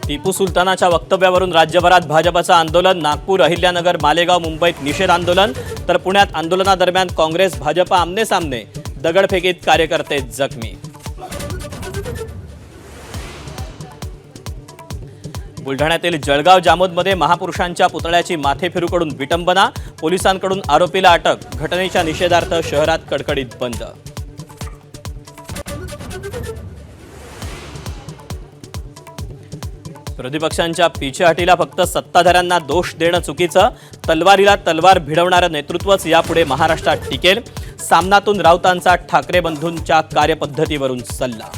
टिपू सुलतानाच्या वक्तव्यावरून राज्यभरात भाजपचं आंदोलन। नागपूर, अहिल्यानगर, मालेगाव, मुंबईत निषेध आंदोलन, तर पुण्यात आंदोलनादरम्यान काँग्रेस भाजप आमने सामने, दगडफेकीत कार्यकर्ते जखमी। बुलढाण्यातील जळगाव जामोदमध्ये महापुरुषांच्या पुतळ्याची माथेफिरूकडून विटंबना, पोलिसांकडून आरोपीला अटक। घटनेच्या निषेधार्थ शहरात कडकडीत बंद। विरोधी पक्षांच्या पिछेहाटीला फक्त सत्ताधाऱ्यांना दोष देणं चुकीचं, तलवारीला तलवार भिडवणारं नेतृत्वच यापुढे महाराष्ट्रात टिकेल। सामनातून राऊतांचा ठाकरे बंधूंच्या कार्यपद्धतीवरून सल्ला।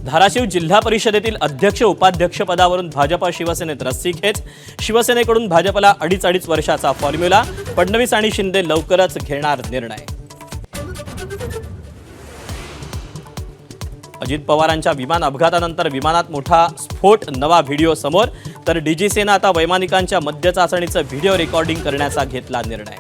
धाराशिव जिल्हा परिषदेतील अध्यक्ष उपाध्यक्ष पदावरून भाजप शिवसेनेत रस्सीखेच। शिवसेनेकडून भाजपला 2.5 वर्षाचा फॉर्म्युला। फडणवीस आणि शिंदे लवकरच घेणार निर्णय। अजित पवारांच्या विमान अपघातानंतर विमानात मोठा स्फोट, नवा व्हिडिओ समोर। तर डीजीसीनं आता वैमानिकांच्या मद्य चाचणीचं व्हिडिओ रेकॉर्डिंग करण्याचा घेतला निर्णय।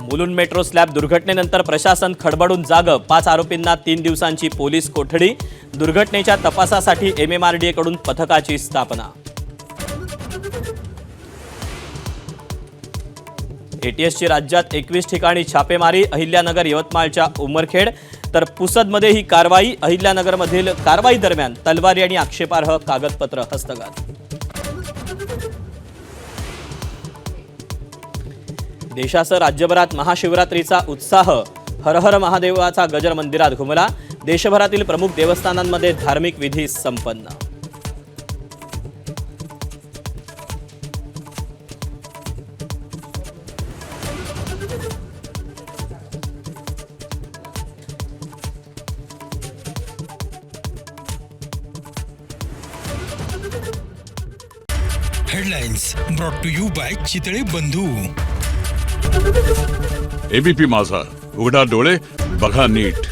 मुलुंड मेट्रो स्लॅब दुर्घटनेनंतर प्रशासन खडबडून जागं। 5 आरोपींना 3 दिवसांची पोलीस कोठडी। दुर्घटनेच्या तपासासाठी MMRDA कडून पथकाची स्थापना। ATSची राज्यात 21 ठिकाणी छापेमारी। अहिल्यानगर, यवतमाळच्या उमरखेड, तर पुसदमध्ये ही कारवाई। अहिल्यानगरमधील कारवाई दरम्यान तलवारी आणि आक्षेपार्ह कागदपत्र हस्तगत। देशासह राज्यभरात महाशिवरात्रीचा उत्साह। हर हर महादेवाचा गजर मंदिरात घुमला। देशभरातील प्रमुख देवस्थानांमध्ये धार्मिक विधी संपन्न। Headlines brought to you by Chitale Bandhu. ABP माझा, उघडा डोळे बघा नीट।